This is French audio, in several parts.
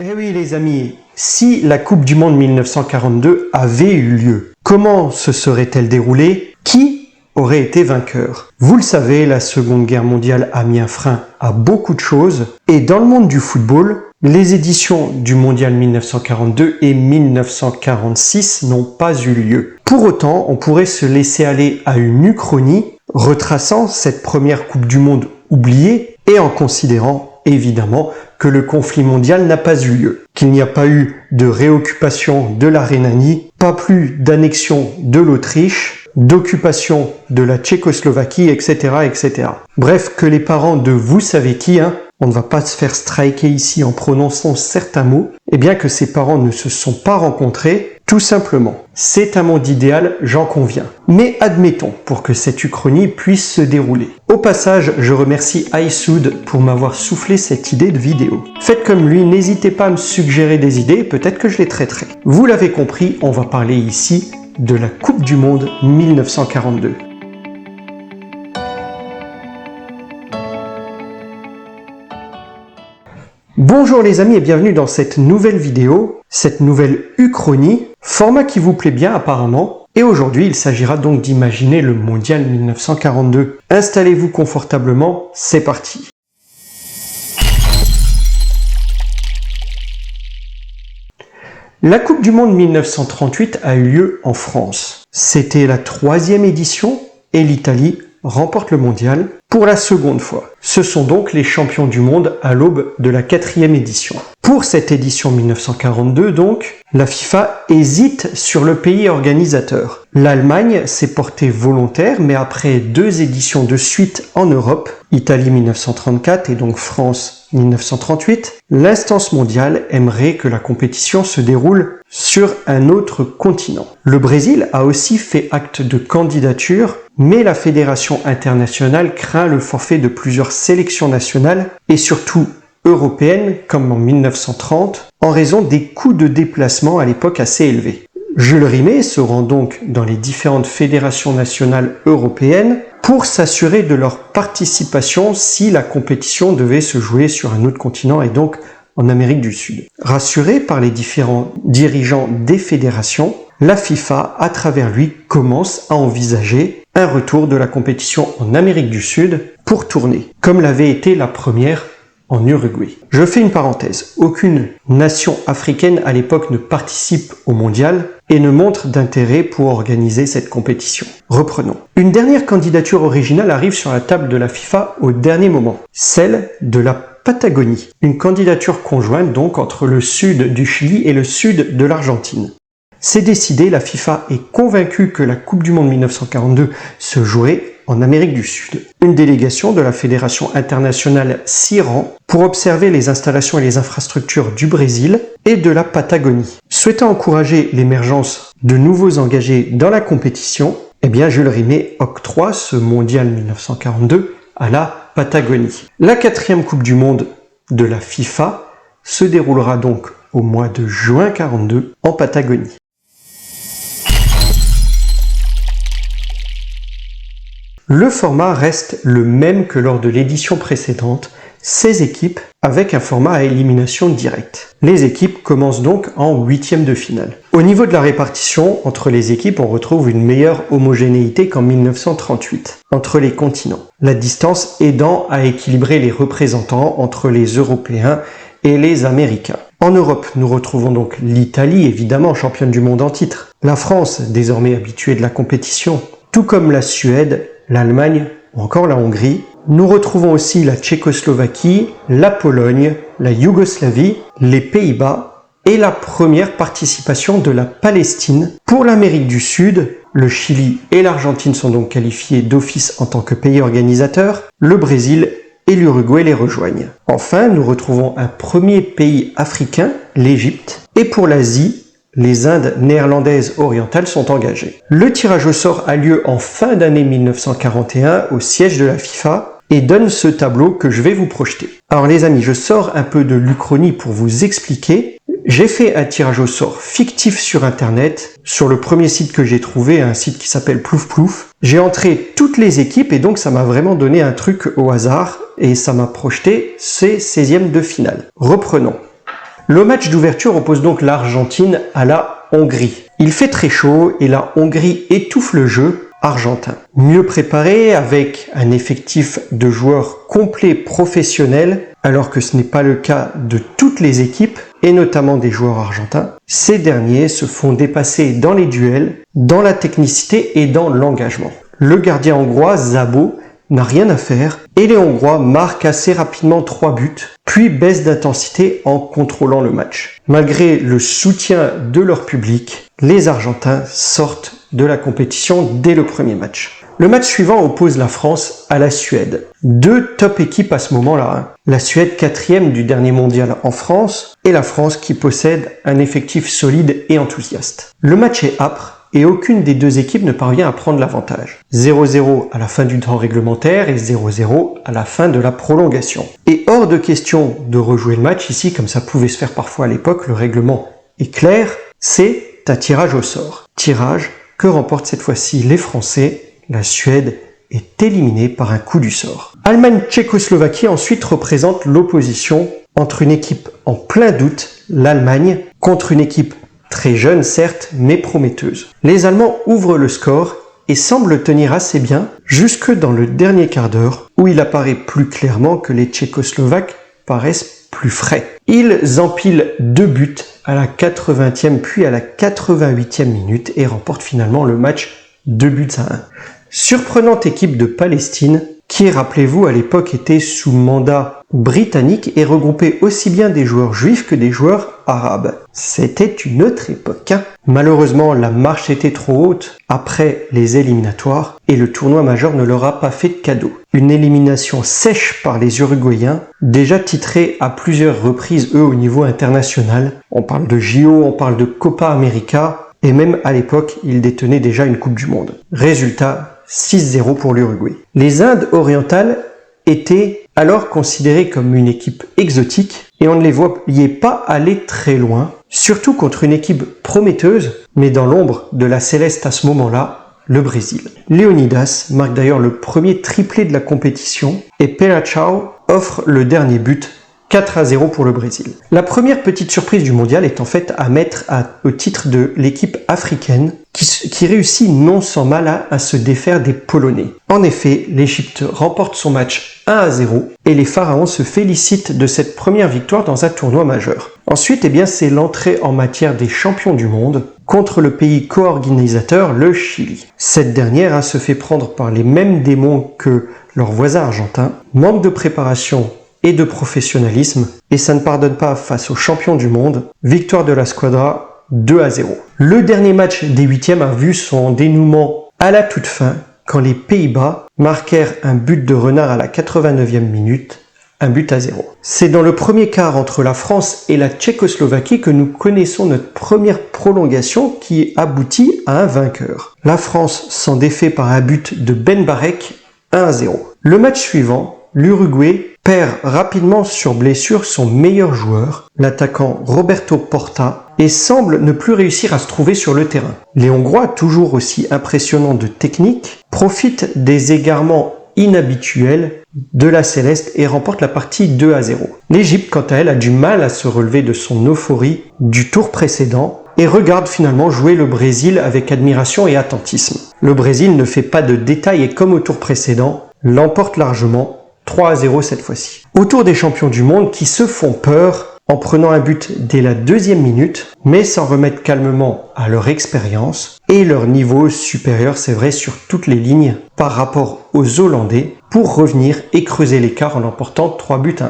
Eh oui les amis, si la Coupe du Monde 1942 avait eu lieu, comment se serait-elle déroulée? Qui aurait été vainqueur? Vous le savez, la Seconde Guerre mondiale a mis un frein à beaucoup de choses, et dans le monde du football, les éditions du Mondial 1942 et 1946 n'ont pas eu lieu. Pour autant, on pourrait se laisser aller à une uchronie, retraçant cette première Coupe du Monde oubliée et en considérant évidemment que le conflit mondial n'a pas eu lieu, qu'il n'y a pas eu de réoccupation de la Rhénanie, pas plus d'annexion de l'Autriche, d'occupation de la Tchécoslovaquie, etc., etc. Bref, que les parents de vous savez qui, on ne va pas se faire striker ici en prononçant certains mots, et bien que ces parents ne se sont pas rencontrés, tout simplement. C'est un monde idéal, j'en conviens. Mais admettons, pour que cette uchronie puisse se dérouler. Au passage, je remercie Aïssoud pour m'avoir soufflé cette idée de vidéo. Faites comme lui, n'hésitez pas à me suggérer des idées, peut-être que je les traiterai. Vous l'avez compris, on va parler ici de la Coupe du Monde 1942. Bonjour les amis et bienvenue dans cette nouvelle vidéo, cette nouvelle uchronie, format qui vous plaît bien apparemment. Et aujourd'hui, il s'agira donc d'imaginer le Mondial 1942. Installez-vous confortablement, c'est parti. La Coupe du Monde 1938 a eu lieu en France. C'était la 3e édition et l'Italie remporte le mondial pour la seconde fois. Ce sont donc les champions du monde à l'aube de la 4e édition. Pour cette édition 1942 donc, la FIFA hésite sur le pays organisateur. L'Allemagne s'est portée volontaire, mais après 2 éditions de suite en Europe, Italie 1934 et donc France 1938, l'instance mondiale aimerait que la compétition se déroule sur un autre continent. Le Brésil a aussi fait acte de candidature, mais la fédération internationale craint le forfait de plusieurs sélections nationales et surtout européennes comme en 1930 en raison des coûts de déplacement à l'époque assez élevés. Jules Rimet se rend donc dans les différentes fédérations nationales européennes pour s'assurer de leur participation si la compétition devait se jouer sur un autre continent et donc en Amérique du Sud. Rassuré par les différents dirigeants des fédérations, la FIFA, à travers lui, commence à envisager un retour de la compétition en Amérique du Sud pour tourner, comme l'avait été la première en Uruguay. Je fais une parenthèse, aucune nation africaine à l'époque ne participe au mondial et ne montre d'intérêt pour organiser cette compétition. Reprenons. Une dernière candidature originale arrive sur la table de la FIFA au dernier moment, celle de la Patagonie. Une candidature conjointe donc entre le sud du Chili et le sud de l'Argentine. C'est décidé, la FIFA est convaincue que la Coupe du Monde 1942 se jouerait en Amérique du Sud. Une délégation de la Fédération internationale s'y rend pour observer les installations et les infrastructures du Brésil et de la Patagonie. Souhaitant encourager l'émergence de nouveaux engagés dans la compétition, Jules Rimet octroie ce mondial 1942 à la Patagonie. La 4e Coupe du Monde de la FIFA se déroulera donc au mois de juin 1942 en Patagonie. Le format reste le même que lors de l'édition précédente, 16 équipes avec un format à élimination directe. Les équipes commencent donc en 8e de finale. Au niveau de la répartition entre les équipes, on retrouve une meilleure homogénéité qu'en 1938 entre les continents, la distance aidant à équilibrer les représentants entre les Européens et les Américains. En Europe, nous retrouvons donc l'Italie, évidemment championne du monde en titre, la France, désormais habituée de la compétition, tout comme la Suède, l'Allemagne ou encore la Hongrie. Nous retrouvons aussi la Tchécoslovaquie, la Pologne, la Yougoslavie, les Pays-Bas et la première participation de la Palestine. Pour l'Amérique du Sud, le Chili et l'Argentine sont donc qualifiés d'office en tant que pays organisateur. Le Brésil et l'Uruguay les rejoignent. Enfin, nous retrouvons un premier pays africain, l'Égypte. Et pour l'Asie, les Indes néerlandaises orientales sont engagées. Le tirage au sort a lieu en fin d'année 1941 au siège de la FIFA et donne ce tableau que je vais vous projeter. Alors les amis, je sors un peu de l'Uchronie pour vous expliquer. J'ai fait un tirage au sort fictif sur internet, sur le premier site que j'ai trouvé, un site qui s'appelle Plouf Plouf. J'ai entré toutes les équipes et donc ça m'a vraiment donné un truc au hasard et ça m'a projeté ces 16e de finale. Reprenons. Le match d'ouverture oppose donc l'Argentine à la Hongrie. Il fait très chaud et la Hongrie étouffe le jeu argentin. Mieux préparé, avec un effectif de joueurs complets professionnels, alors que ce n'est pas le cas de toutes les équipes, et notamment des joueurs argentins, ces derniers se font dépasser dans les duels, dans la technicité et dans l'engagement. Le gardien hongrois, Szabó, n'a rien à faire et les Hongrois marquent assez rapidement 3 buts, puis baissent d'intensité en contrôlant le match. Malgré le soutien de leur public, les Argentins sortent de la compétition dès le premier match. Le match suivant oppose la France à la Suède. 2 top équipes à ce moment-là. La Suède 4e du dernier mondial en France et la France qui possède un effectif solide et enthousiaste. Le match est âpre et aucune des 2 équipes ne parvient à prendre l'avantage. 0-0 à la fin du temps réglementaire et 0-0 à la fin de la prolongation. Et hors de question de rejouer le match ici, comme ça pouvait se faire parfois à l'époque, le règlement est clair, c'est un tirage au sort. Tirage que remportent cette fois-ci les Français. La Suède est éliminée par un coup du sort. Allemagne-Tchécoslovaquie ensuite représente l'opposition entre une équipe en plein doute, l'Allemagne, contre une équipe très jeune certes, mais prometteuse. Les Allemands ouvrent le score et semblent tenir assez bien jusque dans le dernier quart d'heure où il apparaît plus clairement que les Tchécoslovaques paraissent plus frais. Ils empilent 2 buts à la 80e puis à la 88e minute et remportent finalement le match 2-1. Surprenante équipe de Palestine qui, rappelez-vous, à l'époque était sous mandat britannique et regroupait aussi bien des joueurs juifs que des joueurs arabes. C'était une autre époque. Malheureusement, la marche était trop haute après les éliminatoires et le tournoi majeur ne leur a pas fait de cadeau. Une élimination sèche par les Uruguayens, déjà titrés à plusieurs reprises eux au niveau international. On parle de JO, on parle de Copa América et même à l'époque, ils détenaient déjà une Coupe du Monde. Résultat, 6-0 pour l'Uruguay. Les Indes orientales étaient alors considérées comme une équipe exotique et on ne les voyait pas aller très loin, surtout contre une équipe prometteuse, mais dans l'ombre de la Céleste à ce moment-là, le Brésil. Leonidas marque d'ailleurs le premier triplé de la compétition et Pelachau offre le dernier but, 4-0 pour le Brésil. La première petite surprise du mondial est en fait à mettre au titre de l'équipe africaine qui réussit non sans mal à se défaire des Polonais. En effet, l'Égypte remporte son match 1-0 et les Pharaons se félicitent de cette première victoire dans un tournoi majeur. Ensuite, c'est l'entrée en matière des champions du monde contre le pays co-organisateur, le Chili. Cette dernière se fait prendre par les mêmes démons que leurs voisins argentins, manque de préparation et de professionnalisme, et ça ne pardonne pas face aux champions du monde, victoire de la Squadra 2-0. Le dernier match des 8e a vu son dénouement à la toute fin, quand les Pays-Bas marquèrent un but de renard à la 89e minute, 1-0. C'est dans le premier quart entre la France et la Tchécoslovaquie que nous connaissons notre première prolongation qui aboutit à un vainqueur. La France s'en défait par un but de Ben Barek, 1-0. Le match suivant, l'Uruguay perd rapidement sur blessure son meilleur joueur, l'attaquant Roberto Porta, et semble ne plus réussir à se trouver sur le terrain. Les Hongrois, toujours aussi impressionnants de technique, profitent des égarements inhabituels de la Céleste et remportent la partie 2-0. L'Égypte, quant à elle, a du mal à se relever de son euphorie du tour précédent et regarde finalement jouer le Brésil avec admiration et attentisme. Le Brésil ne fait pas de détails et comme au tour précédent, l'emporte largement, 3-0 cette fois-ci. Autour des champions du monde qui se font peur en prenant un but dès la 2e minute, mais s'en remettent calmement à leur expérience et leur niveau supérieur, c'est vrai, sur toutes les lignes par rapport aux Hollandais pour revenir et creuser l'écart en emportant 3-1.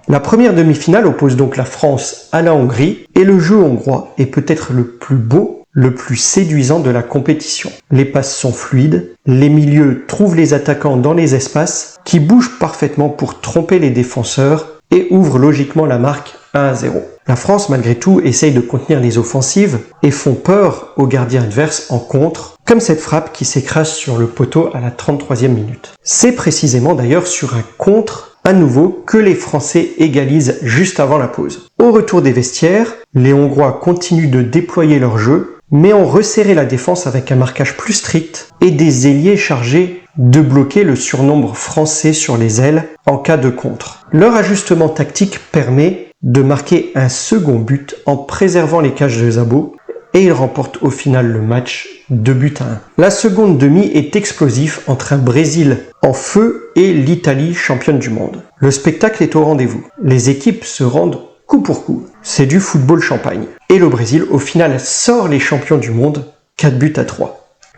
La première demi-finale oppose donc la France à la Hongrie et le jeu hongrois est peut-être le plus beau, le plus séduisant de la compétition. Les passes sont fluides, les milieux trouvent les attaquants dans les espaces qui bougent parfaitement pour tromper les défenseurs et ouvrent logiquement la marque 1-0. La France, malgré tout, essaye de contenir les offensives et font peur aux gardiens adverses en contre, comme cette frappe qui s'écrase sur le poteau à la 33e minute. C'est précisément d'ailleurs sur un contre à nouveau que les Français égalisent juste avant la pause. Au retour des vestiaires, les Hongrois continuent de déployer leur jeu, mais ont resserré la défense avec un marquage plus strict et des ailiers chargés de bloquer le surnombre français sur les ailes en cas de contre. Leur ajustement tactique permet de marquer un second but en préservant les cages de Szabo et il remporte au final le match 2-1. La seconde demi est explosive entre un Brésil en feu et l'Italie championne du monde. Le spectacle est au rendez-vous. Les équipes se rendent coup pour coup. C'est du football champagne. Et le Brésil au final sort les champions du monde 4-3.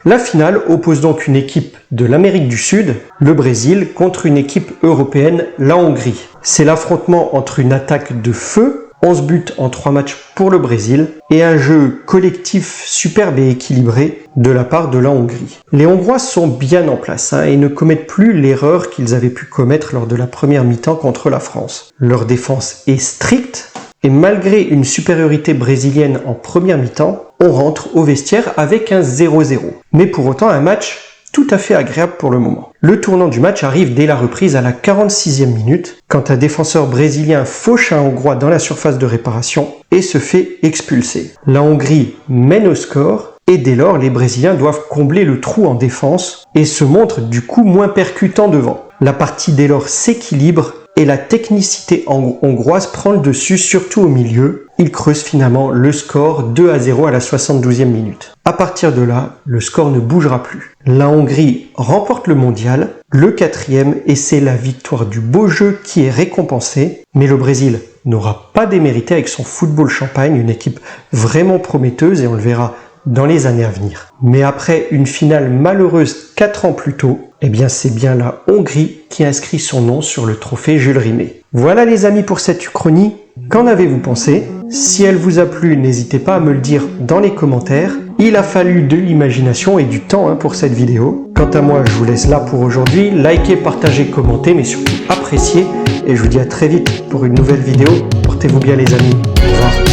La finale oppose donc une équipe de l'Amérique du Sud, le Brésil, contre une équipe européenne, la Hongrie. C'est l'affrontement entre une attaque de feu, 11 buts en 3 matchs pour le Brésil, et un jeu collectif superbe et équilibré de la part de la Hongrie. Les Hongrois sont bien en place et ne commettent plus l'erreur qu'ils avaient pu commettre lors de la première mi-temps contre la France. Leur défense est stricte, et malgré une supériorité brésilienne en première mi-temps, on rentre au vestiaire avec un 0-0. Mais pour autant un match tout à fait agréable pour le moment. Le tournant du match arrive dès la reprise à la 46e minute, quand un défenseur brésilien fauche un Hongrois dans la surface de réparation et se fait expulser. La Hongrie mène au score et dès lors les Brésiliens doivent combler le trou en défense et se montrent du coup moins percutants devant. La partie dès lors s'équilibre et la technicité hongroise prend le dessus, surtout au milieu. Il creuse finalement le score 2-0 à la 72e minute. À partir de là, le score ne bougera plus. La Hongrie remporte le mondial, le 4e, et c'est la victoire du beau jeu qui est récompensée. Mais le Brésil n'aura pas démérité avec son football champagne, une équipe vraiment prometteuse et on le verra dans les années à venir. Mais après une finale malheureuse 4 ans plus tôt, eh bien c'est bien la Hongrie qui inscrit son nom sur le trophée Jules Rimet. Voilà les amis pour cette uchronie. Qu'en avez-vous pensé? Si elle vous a plu, n'hésitez pas à me le dire dans les commentaires. Il a fallu de l'imagination et du temps pour cette vidéo. Quant à moi, je vous laisse là pour aujourd'hui. Likez, partagez, commentez, mais surtout appréciez. Et je vous dis à très vite pour une nouvelle vidéo. Portez-vous bien les amis. Au revoir.